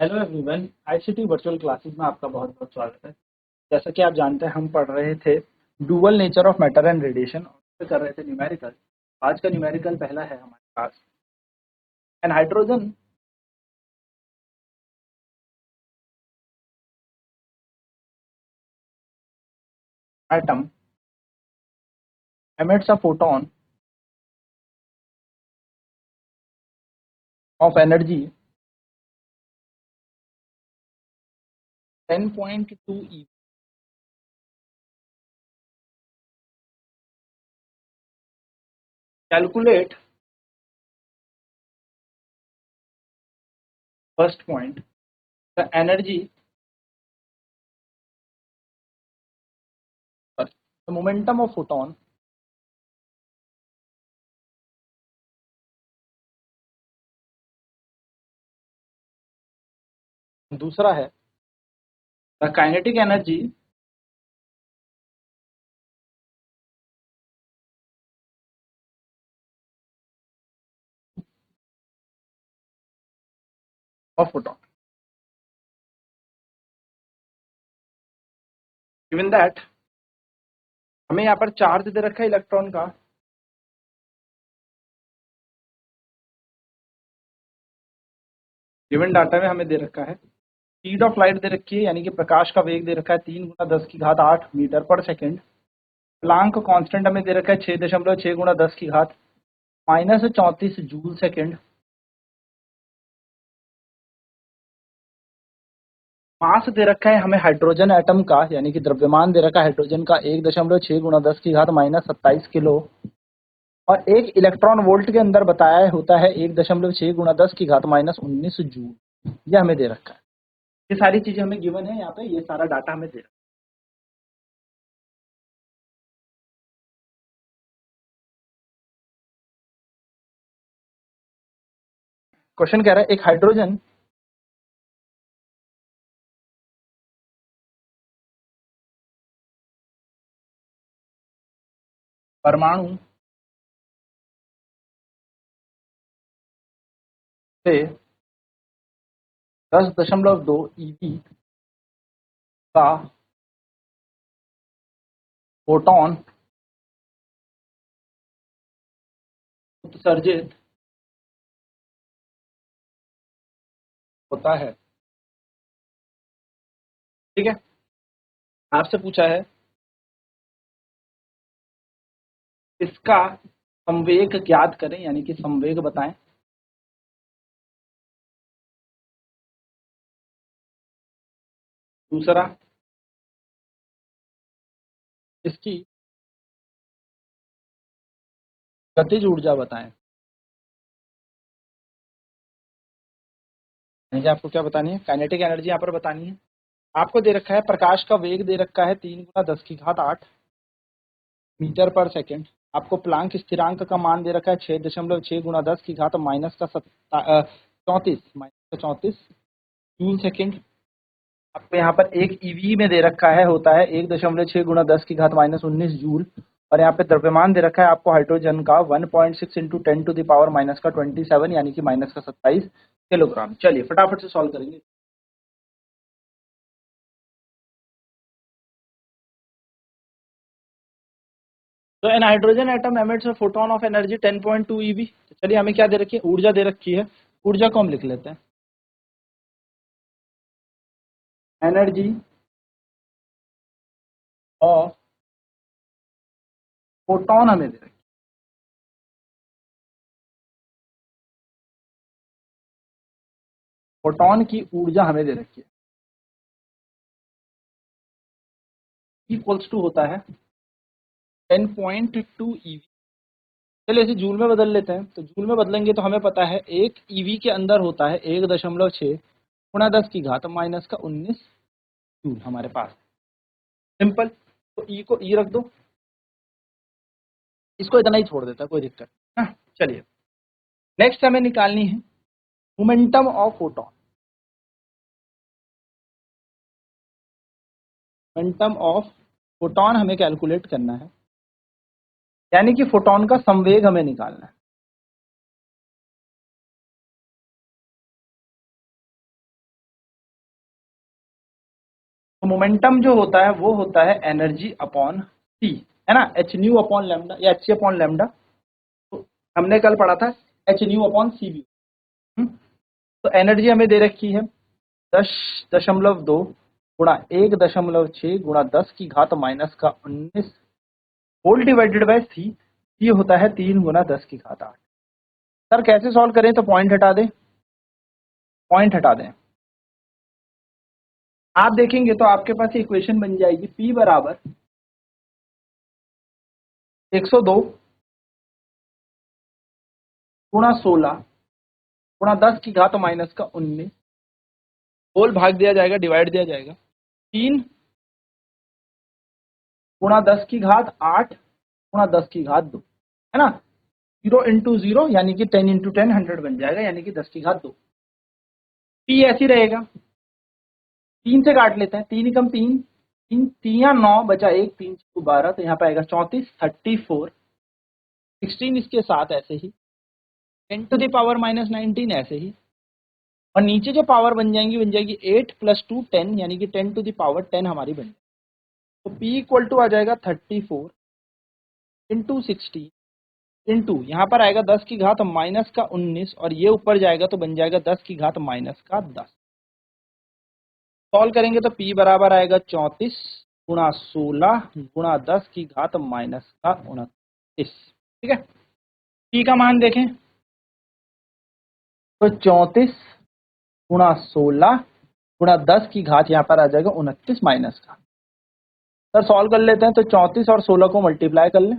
Hello everyone, ICT virtual classes में आपका बहुत बहुत स्वागत है। जैसा कि आप जानते हैं, हम पढ़ रहे थे dual nature of matter and radiation और कर रहे थे न्यूमेरिकल। आज का न्यूमेरिकल पहला है हमारे पास। An hydrogen atom emits a photon of energy 10.2 eV. Calculate first point, the energy, the momentum of photon दूसरा है the kinetic energy of photon. Given that हमें यहाँ पर चार्ज दे रखा है इलेक्ट्रॉन का, गिवन डाटा में हमें दे रखा है स्पीड ऑफ लाइट दे रखी है, यानी कि प्रकाश का वेग दे रखा है 3 × 10⁸ मीटर पर सेकेंड। प्लांक कांस्टेंट हमें दे रखा है 6.6 × 10⁻−34 जूल सेकेंड। मास दे रखा है हमें हाइड्रोजन एटम का, यानी कि द्रव्यमान दे रखा है हाइड्रोजन का 1.6 × 10⁻−27 किलो। और एक इलेक्ट्रॉन वोल्ट के अंदर बताया होता है 1.6 × 10⁻19 जूल। यह हमें दे रखा है। ये सारी चीजें हमें गिवन है यहाँ पे, ये सारा डाटा हमें दे रखा है। क्वेश्चन कह रहा है एक हाइड्रोजन परमाणु से 10.2 ईवी का फोटोन उत्सर्जित होता है। ठीक है, आपसे पूछा है इसका संवेग ज्ञात करें, यानी कि संवेग बताएं। दूसरा, इसकी गतिज ऊर्जा बताएं। यानी कि आपको क्या बतानी है, काइनेटिक एनर्जी यहाँ पर बतानी है। आपको दे रखा है प्रकाश का वेग दे रखा है 3 × 10⁸ मीटर पर सेकेंड। आपको प्लांक स्थिरांक का मान दे रखा है 6.6 × 10⁻34 जूल सेकेंड। आपको यहाँ पर एक ईवी में दे रखा है होता है 1.6 × 10⁻−19 जूल। और यहाँ पे द्रव्यमान दे रखा है आपको हाइड्रोजन का 1.6 × 10⁻⁻27 यानी कि -27 किलोग्राम। चलिए फटाफट से सॉल्व करेंगे। तो an hydrogen atom emits a photon of energy 10.2 eV। चलिए हमें क्या दे रखी है, ऊर्जा दे रखी है। ऊर्जा को हम लिख लेते हैं एनर्जी ऑफ फोटोन हमें दे रखी है। फोटोन की ऊर्जा हमें दे रखी है, इक्वल्स टू होता है 10.2 eV। चलिए इसे जूल में बदल लेते हैं। तो जूल में बदलेंगे तो हमें पता है 1 ईवी के अंदर होता है 1.6 × 10⁻⁻19 जूल हमारे पास। सिंपल। तो ई को ई रख दो, इसको इतना ही छोड़ देता है, कोई दिक्कत नहीं। चलिए नेक्स्ट हमें निकालनी है momentum of photon. Momentum of photon हमें कैलकुलेट करना है, यानी कि फोटोन का संवेग हमें निकालना है। मोमेंटम जो होता है वो होता है एनर्जी अपॉन सी, है ना, एच न्यू अपॉन लैम्डा या एच अपॉन लैम्डा। तो हमने कल पढ़ा था एच न्यू अपॉन सी भी। तो एनर्जी हमें दे रखी है 10.2 गुणा 1.6 गुणा 10 की घात माइनस का 19 होल डिवाइडेड बाय सी। ये होता है 3 गुना 10 की घात 8। सर कैसे सॉल्व करें? तो पॉइंट हटा दें, पॉइंट हटा दें। आप देखेंगे तो आपके पास इक्वेशन बन जाएगी P बराबर 102 गुणा 16 गुणा 10 की घात माइनस का 19 होल भाग दिया जाएगा, डिवाइड दिया जाएगा 3 गुणा 10 की घात 8 गुणा 10 की घात 2, है ना। 0 इंटू 0 यानी कि 10 इंटू 10 100 बन जाएगा, यानी कि 10 की घात 2। P ऐसी रहेगा, 3 से काट लेते हैं, 3 एकम 3, 3 3 9 बचा 1, 3 12, तो यहाँ पे आएगा 34, 34 16 इसके साथ ऐसे ही 10 टू द पावर माइनस 19 ऐसे ही, और नीचे जो पावर बन जाएगी 8 प्लस 2 10, यानी कि 10 टू द पावर 10 हमारी बन जाएगी। तो P इक्वल टू आ जाएगा 34 इंटू 16 इंटू यहाँ पर आएगा 10 की घात माइनस का 19, और ये ऊपर जाएगा तो बन जाएगा 10 की घात माइनस का 10। सॉल्व करेंगे तो P बराबर आएगा 34 गुणा 16 गुणा 10 की घात माइनस का 29। ठीक है, P का मान देखें तो 34 गुणा 16 गुणा 10 की घात यहाँ पर आ जाएगा 29 माइनस का। सर सॉल्व कर लेते हैं, तो 34 और 16 को मल्टीप्लाई कर लें,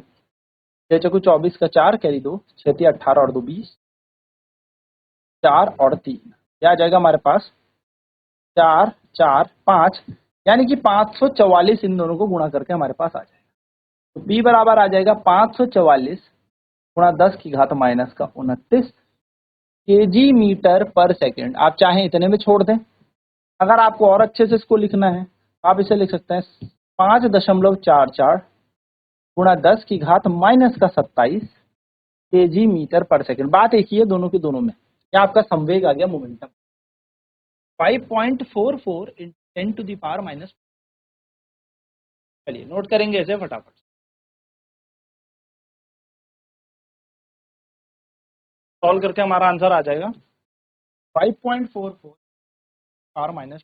6 चौको 24 का 4 कैरी 2, 6 18 और 2 20, 4 और 3, क्या आ जाएगा हमारे पास 4 4 5, यानी कि 544 इन दोनों को गुणा करके हमारे पास आ जाएगा। तो P बराबर आ जाएगा 544 गुणा 10 की घात माइनस का 29 केजी मीटर पर सेकेंड। आप चाहें इतने में छोड़ दें, अगर आपको और अच्छे से इसको लिखना है आप इसे लिख सकते हैं 5.44 गुणा 10 की घात माइनस का 27 केजी मीटर पर सेकेंड। बात एक ही है दोनों के दोनों में, क्या आपका संवेग आ गया momentum 5.44 × 10 to the power minus. चलिए नोट करेंगे ऐसे फटाफट। सॉल्व करके हमारा आंसर आ जाएगा 5.44 पावर माइनस।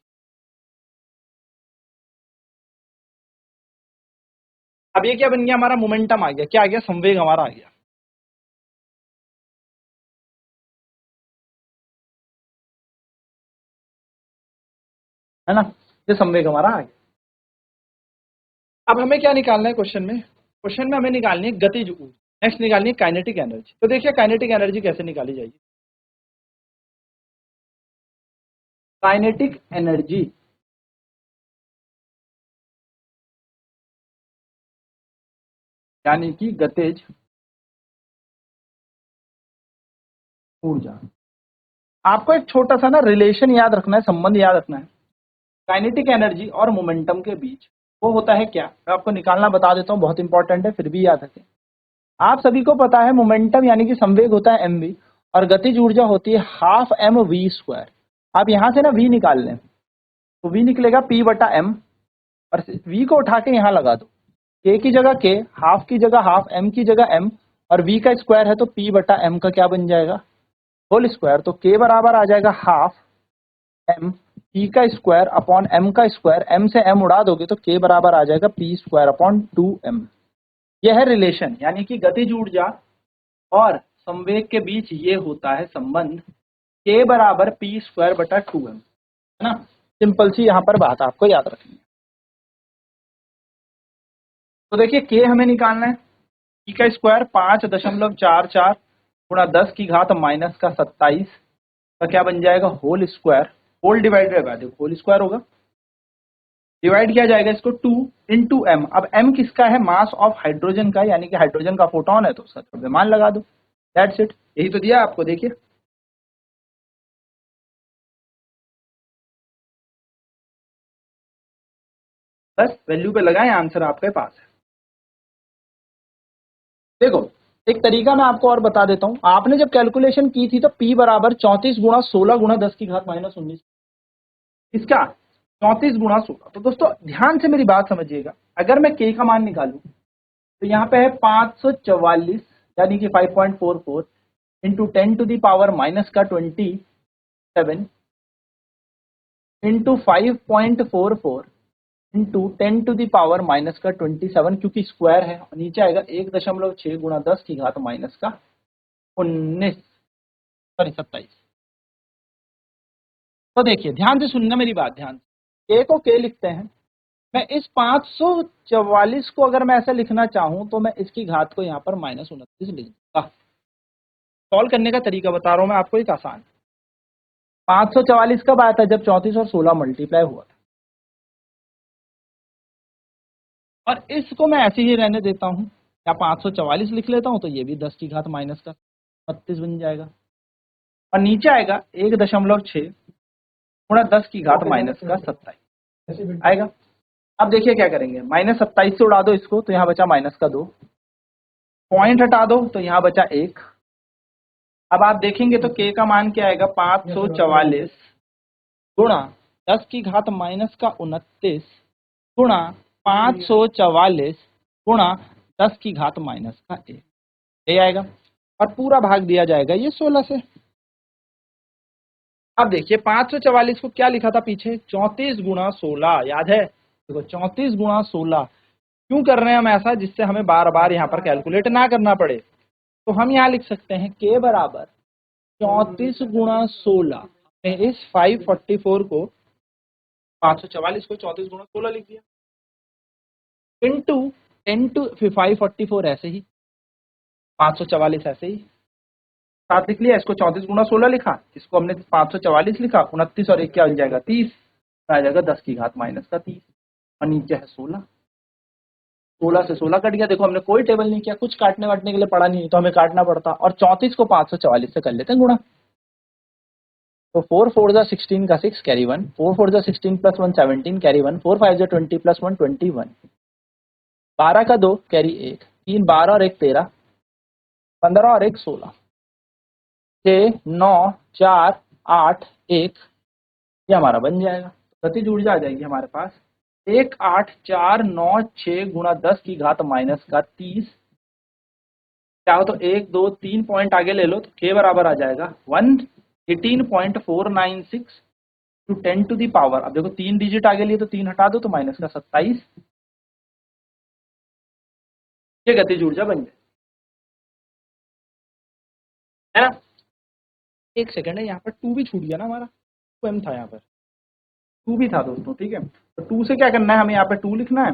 अब ये क्या बन गया हमारा मोमेंटम आ गया, क्या आ गया संवेग हमारा आ गया। है ना, ये संवेग हमारा आ गया। अब हमें क्या निकालना है क्वेश्चन में? क्वेश्चन में हमें निकालनी है गतिज ऊर्जा, नेक्स्ट निकालनी है काइनेटिक एनर्जी। तो देखिए काइनेटिक एनर्जी कैसे निकाली जाएगी। काइनेटिक एनर्जी यानी कि गतिज ऊर्जा। आपको एक छोटा सा ना रिलेशन याद रखना है, संबंध याद रखना है काइनेटिक एनर्जी और मोमेंटम के बीच। वो होता है क्या, मैं आपको निकालना बता देता हूँ, बहुत इंपॉर्टेंट है, फिर भी याद रखें। आप सभी को पता है मोमेंटम यानी कि संवेग होता है mv, और गतिज ऊर्जा होती है हाफ एम वी स्क्वायर। आप यहां से ना v निकाल लें तो v निकलेगा p बटा m, और v को उठा के यहाँ लगा दो, k की जगह k, हाफ की जगह हाफ, m की जगह m, और v का स्क्वायर है तो p बटा m का क्या बन जाएगा होल स्क्वायर। तो k बराबर आ जाएगा हाफ m p का स्क्वायर अपॉन m का स्क्वायर, m से m उड़ा दोगे तो k बराबर आ जाएगा p स्क्वायर अपॉन 2m। यह है रिलेशन, यानी कि गतिज ऊर्जा और संवेग के बीच ये होता है संबंध k बराबर p स्क्वायर बटा 2m, है ना। सिंपल सी यहाँ पर बात आपको याद रखनी है। तो देखिए k हमें निकालना है, p का स्क्वायर 5.44 गुणा 10 की घात माइनस का 27 का क्या बन जाएगा whole square, whole divided by, देखो होल स्क्वायर होगा, डिवाइड किया जाएगा इसको 2 इंटू m। अब m किसका है, मास ऑफ हाइड्रोजन का, यानी कि हाइड्रोजन का फोटोन है तो उसका द्रव्यमान लगा दो, दैट्स इट। यही तो दिया आपको, देखिए बस वैल्यू पे लगाएं, आंसर आपके पास है। देखो एक तरीका मैं आपको और बता देता हूं, आपने जब कैलकुलेशन की थी तो P बराबर 34 गुणा 16 गुणा 10 की घात माइनस 19, इसका 34 गुणा 16। तो दोस्तों ध्यान से मेरी बात समझिएगा, अगर मैं k का मान निकालूं तो यहाँ पे है 544 यानी कि 5.44 into 10 to the power minus का 27 into 5.44 into 10 to the power minus का 27, क्योंकि स्क्वायर है और नीचे आएगा 1.6 गुणा 10 की घात माइनस का 27। तो देखिए ध्यान से सुनना मेरी बात, ध्यान से, k को k लिखते हैं। मैं इस 544 को अगर मैं ऐसा लिखना चाहूं तो मैं इसकी घात को यहाँ पर -29 लिख दूंगा। सॉल्व करने का तरीका बता रहा हूं मैं आपको, एक आसान। 544 कब आया था? जब 34 और 16 मल्टीप्लाई हुआ था। और इसको मैं ऐसे ही रहने देता हूं, या 544 लिख लेता हूं, तो ये भी 10 की घात माइनस का 32 बन जाएगा। और नीचे आएगा 1.6 गुणा 10 की घात माइनस का 27 आएगा। अब देखिए क्या करेंगे, -27 से उड़ा दो इसको, तो यहाँ बचा माइनस का 2, पॉइंट हटा दो तो यहाँ बचा 1। अब आप देखेंगे तो k का मान क्या आएगा? 544 गुणा 10 की घात माइनस का 29 गुणा 544 गुणा 10 की घात माइनस का 1, ये आएगा। और पूरा भाग दिया जाएगा ये 16 से। अब देखिए 544 को क्या लिखा था पीछे? 34 गुणा 16, याद है? देखो 34 गुणा 16 क्यों कर रहे हैं हम ऐसा? जिससे हमें बार बार यहाँ पर कैलकुलेट ना करना पड़े। तो हम यहाँ लिख सकते हैं k बराबर 34 गुणा 16। इस 544 को, 544 को 34 गुणा 16 लिख दिया, इंटू 10 टू 544 ऐसे ही, 544 ऐसे ही साथ लिख लिया। इसको 34 गुणा 16 लिखा, इसको हमने 544 लिखा, 29 और 1 क्या बन जाएगा? 30, आ जाएगा 10 की घात माइनस का 30। और नीचे है 16, 16 से 16 कट गया। देखो हमने कोई टेबल नहीं किया, कुछ काटने वाटने के लिए पड़ा नहीं, तो हमें काटना पड़ता। और 34 को 544 से कर लेते हैं गुणा। तो 4 4 जा 16 का 6 कैरी 1, 4 4 जा 16 प्लस 1 17 कैरी 1, 4 5 जा 20 प्लस 1 21, 12 का 2 कैरी 1, 3 12 और 1 13, 15 और 1 16, 6 9 4 8 1, ये हमारा बन जाएगा। गतिज ऊर्जा आ जाएगी हमारे पास 18496 गुणा 10 की घात माइनस का 30। चाहो तो 1 2 3 पॉइंट आगे ले लो, तो k बराबर आ जाएगा 118.496 टू 10 टू दी पावर। अब देखो 3 डिजिट आगे लिए तो 3 हटा दो तो माइनस का 27, ये गतिज ऊर्जा बन जाए, है ना? एक सेकंड है, यहाँ पर 2 भी छूट गया ना हमारा, 2m था यहाँ पर, 2 भी था दोस्तों, ठीक है। तो 2 से क्या करना है, हमें यहाँ पे 2 लिखना है,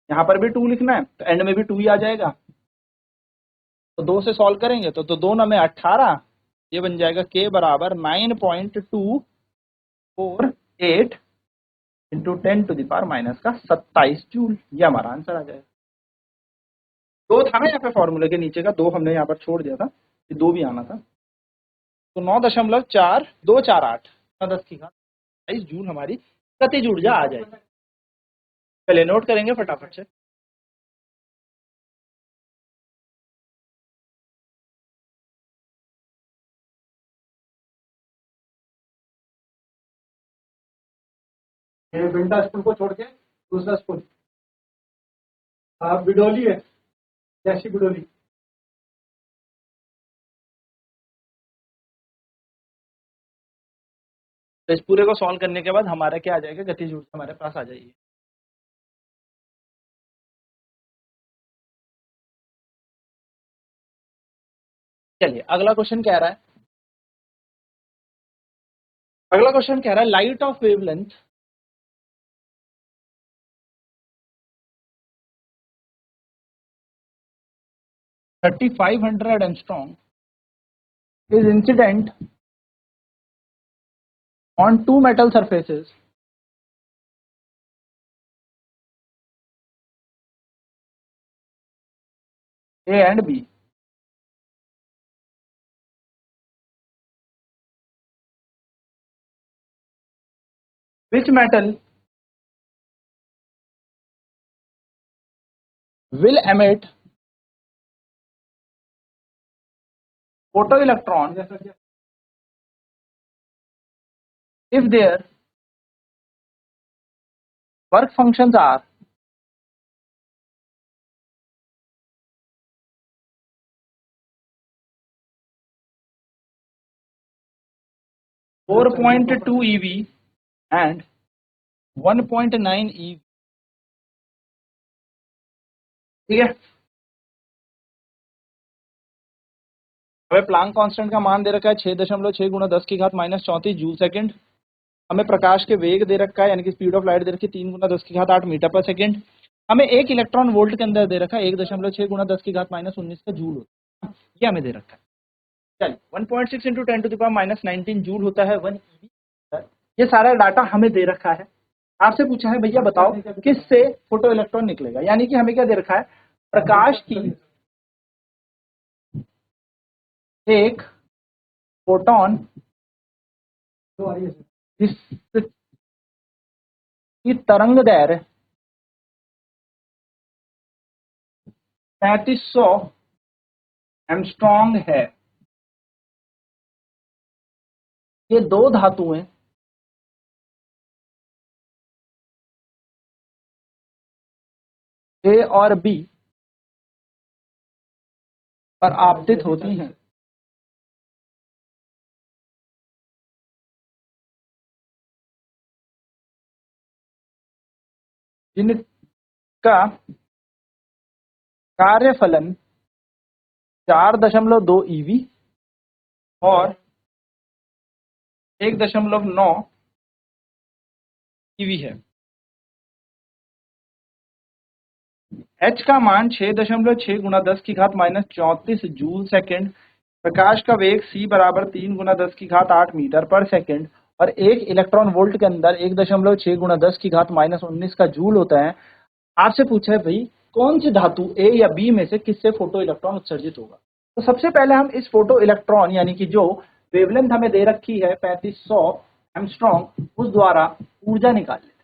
यहाँ पर भी 2 लिखना है, तो एंड में भी 2 ही आ जाएगा। तो 2 से सॉल्व करेंगे तो 2 ना में 18, ये बन जाएगा k बराबर 9.248 into 10 to the power minus का 27 जूल, ये हमारा आंसर आ जाएगा। 2 था ना यहाँ पे फॉर्मूले के नीचे का, 2 हमने यहाँ पर छोड़ दिया था, ये 2 भी आना था। तो 9.4248 10 की घात 27 जूल हमारी गतिज ऊर्जा आ जाएगी। पहले नोट करेंगे फटाफट से। बिल्डा स्कूल को छोड़ के दूसरा स्कूल, आप बिडोली है, जैसी बिडोली। तो इस पूरे को सॉल्व करने के बाद हमारा क्या आ जाएगा? गतिज ऊर्जा हमारे पास आ जाएगी। चलिए अगला क्वेश्चन कह रहा है, अगला क्वेश्चन कह रहा है light of wavelength 3500 angstrom is incident on two metal surfaces A and B. Which metal will emit photoelectron if their work functions are four point two eV and 1.9 eV. ठीक है, हमें प्लांक कांस्टेंट का मान दे रखा है 6.6 गुणा 10 की घात माइनस 34 जूल सेकंड। हमें प्रकाश के वेग दे रखा है यानी कि स्पीड ऑफ लाइट दे रखी है 3 गुना 10 की घात 8 मीटर पर सेकंड। हमें एक इलेक्ट्रॉन वोल्ट के अंदर दे रखा है 1.6 गुना 10 की घात माइनस 19 का जूल होता है, ये हमें दे रखा है। चलिए 1.6 into 10 to the power minus 19 joule होता है 1 ईवी। ये सारा डाटा हमें दे रखा है। आपसे पूछा है भैया बताओ किससे फोटो इलेक्ट्रॉन निकलेगा, यानी कि हमें क्या दे रखा है, प्रकाश की एक फोटोन जिसकी तरंग दैर्ध्य 3500 एंगस्ट्रॉम है। ये दो धातुएं ए और बी पर आपतित होती हैं। जिनका कार्यफलन 4.2 ईवी और 1.9 ईवी है। H का मान 6.6 गुना 10 की घात माइनस 34 जूल सेकंड। प्रकाश का वेग c बराबर 3 गुना 10 की घात 8 मीटर पर सेकंड और एक इलेक्ट्रॉन वोल्ट के अंदर 1.6 गुना 10 की घात माइनस 19 का जूल होता है। आपसे पूछा है भाई कौन सी धातु ए या बी में से किससे फोटो इलेक्ट्रॉन उत्सर्जित होगा। तो सबसे पहले हम इस फोटो इलेक्ट्रॉन यानी कि जो वेवलेंथ हमें दे रखी है 3500 एंगस्ट्रॉम उस द्वारा ऊर्जा निकाल लेते हैं।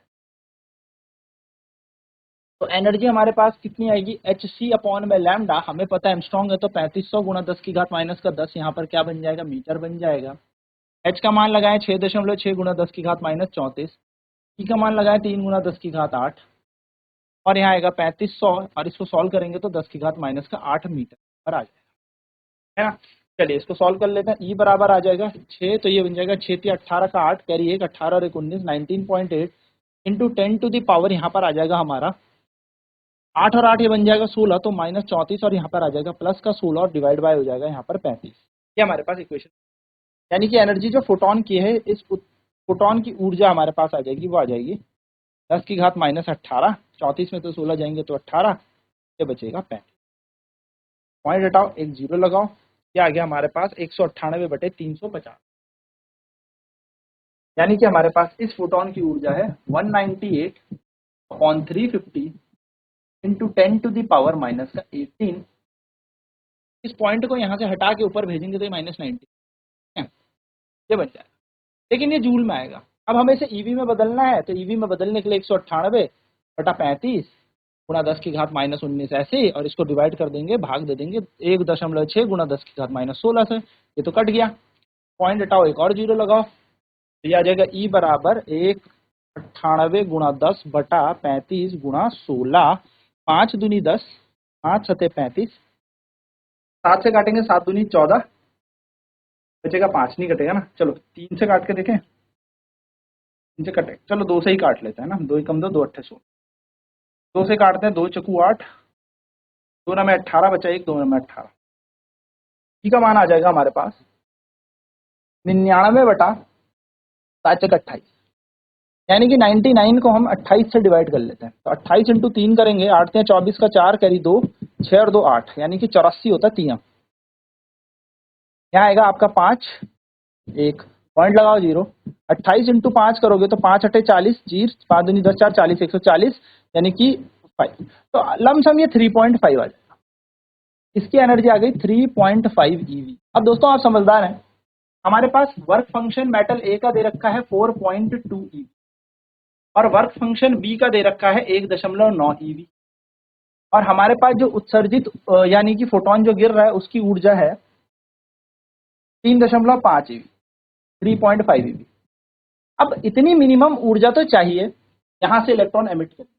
तो एनर्जी हमारे पास कितनी आएगी, एच सी अपॉन में लैम्डा, हमें पता है एंगस्ट्रॉम है तो 3500 गुना 10 की घात माइनस का 10 यहाँ पर क्या बन जाएगा, मीटर बन जाएगा। एच का मान लगाए 6.6 गुना 10 की घात माइनस 34, ई का मान लगाए 3 गुना 10 की घात 8 और यहाँ आएगा 3500 और इसको सॉल्व करेंगे तो 10 की घात माइनस का 8 मीटर पर आ जाएगा, है ना। चलिए इसको सॉल्व कर लेते हैं। ई बराबर आ जाएगा 6, तो ये बन जाएगा 6 × 18 का 8 कैरी 1 18 और 1 19 19.8 इंटू 10 टू द पावर यहाँ पर आ जाएगा हमारा 8 और 8 ये बन जाएगा 16, तो माइनस 34 और यहाँ पर आ जाएगा प्लस का 16 और डिवाइड बाय हो जाएगा यहाँ पर 35। ये हमारे पास इक्वेशन, यानी कि एनर्जी जो फोटोन की है इस फोटोन की ऊर्जा हमारे पास आ जाएगी, वो आ जाएगी 10 की घात माइनस 18, 34 में तो 16 जाएंगे तो 18, ये बचेगा 35। पॉइंट हटाओ, एक जीरो लगाओ, क्या आ गया हमारे पास 198/350, यानी कि हमारे पास इस फोटोन की ऊर्जा है 198/350 into 10 to the power minus का 18। इस पॉइंट को यहाँ से हटा के ऊपर भेजेंगे तो ये -90 ये बन जाएगा, लेकिन ये जूल में आएगा। अब हमें इसे ईवी में बदलना है, तो ईवी में बदलने के लिए 198/35 गुणा 10 की घात माइनस 19 ऐसे, और इसको डिवाइड कर देंगे, भाग दे देंगे 1.6 गुणा 10 की घात माइनस 16 से, ये तो कट गया। पॉइंट हटाओ, एक और जीरो लगाओ, तो ये आ जाएगा ई बराबर 198 गुणा 10 बटा 35 गुणा 16, 5 दूनी 10, 5 सते 35, 7 से काटेंगे 7 दूनी 14, बचेगा 5 नहीं कटेगा ना, चलो 3 से काट के देखें, 3 से कटे, चलो 2 से ही काट लेते हैं ना, 2 ही कम 2 2 8 16, 2 से काटते हैं, 2 चकू 8, 2 ना में 18 बचा, 1 2 में 18, ई का मान आ जाएगा हमारे पास 99/7 यानी कि 99 को हम 28 से डिवाइड कर लेते हैं, तो 28 इंटू 3 करेंगे, 8 × 24 का 4 कैरी 2, 6 और 2 8, यानी कि 84 होता है 3। यहाँ आएगा आपका 5, 1 पॉइंट लगाओ जीरो, 28 इंटू 5 करोगे तो 5 × 8 40, जीर 5 दूनी 10 4 40 140, यानी कि 5, तो लमसम ये 3.5 आ जाएगा। इसकी एनर्जी आ गई 3.5 ईवी। अब दोस्तों आप समझदार हैं, हमारे पास वर्क फंक्शन मेटल ए का दे रखा है 4.2 ईवी और वर्क फंक्शन बी का दे रखा है 1.9 ईवी, और हमारे पास जो उत्सर्जित यानी कि फोटोन जो गिर रहा है उसकी ऊर्जा है 3.5 ईवी, 3.5 ईवी। अब इतनी मिनिमम ऊर्जा तो चाहिए, यहाँ से इलेक्ट्रॉन एमिट करेगा,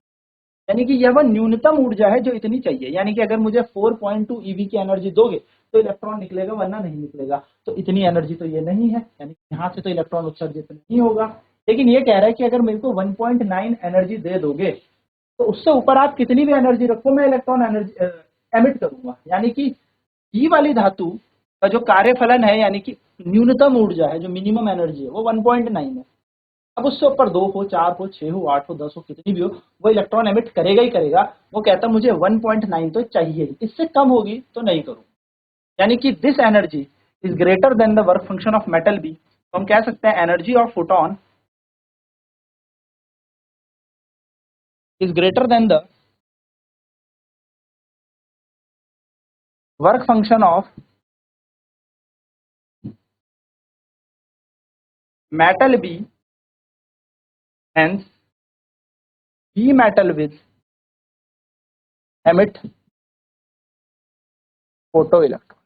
यानी कि यह वह न्यूनतम ऊर्जा है जो इतनी चाहिए। यानी कि अगर मुझे 4.2 ईवी की एनर्जी दोगे तो इलेक्ट्रॉन निकलेगा, वरना नहीं निकलेगा। तो इतनी एनर्जी तो ये नहीं है, यानी यहाँ से तो इलेक्ट्रॉन उत्सर्जित नहीं होगा। लेकिन ये कह रहा है कि अगर मेरे को 1.9 एनर्जी दे दोगे तो उससे ऊपर आप कितनी भी एनर्जी रखो, मैं इलेक्ट्रॉन एनर्जी एमिट करूंगा। यानी कि ई वाली धातु का जो कार्यफलन है, यानी कि न्यूनतम ऊर्जा है, जो मिनिमम एनर्जी है, वो 1.9 है। अब उससे ऊपर 2 हो, 4 हो, 6 हो, 8 हो, 10 हो, कितनी भी हो, वो इलेक्ट्रॉन एमिट करेगा ही करेगा। वो कहता मुझे 1.9 तो चाहिए ही, इससे कम होगी तो नहीं करूँ। यानी कि this energy is greater than the work function of metal B. तो हम कह सकते हैं energy of photon is greater than the work function of metal B, hence B metal will emit photo electron।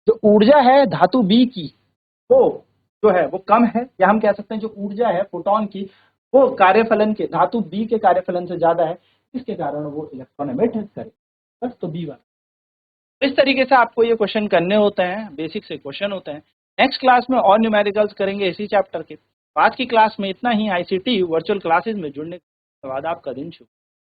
जो ऊर्जा है धातु B की, वो जो है वो कम है, या हम कह सकते हैं जो ऊर्जा है फोटोन की वो कार्यफलन के, धातु B के कार्यफलन से ज्यादा है, इसके कारण वो इलेक्ट्रॉन एमिट करे। बस तो बी वाला। इस तरीके से आपको ये क्वेश्चन करने होते हैं, बेसिक से क्वेश्चन होते हैं। नेक्स्ट क्लास में और न्यूमेरिकल्स करेंगे इसी चैप्टर के। आज की क्लास में इतना ही। आईसीटी वर्चुअल क्लासेस में जुड़ने के बाद आपका दिन शुभ।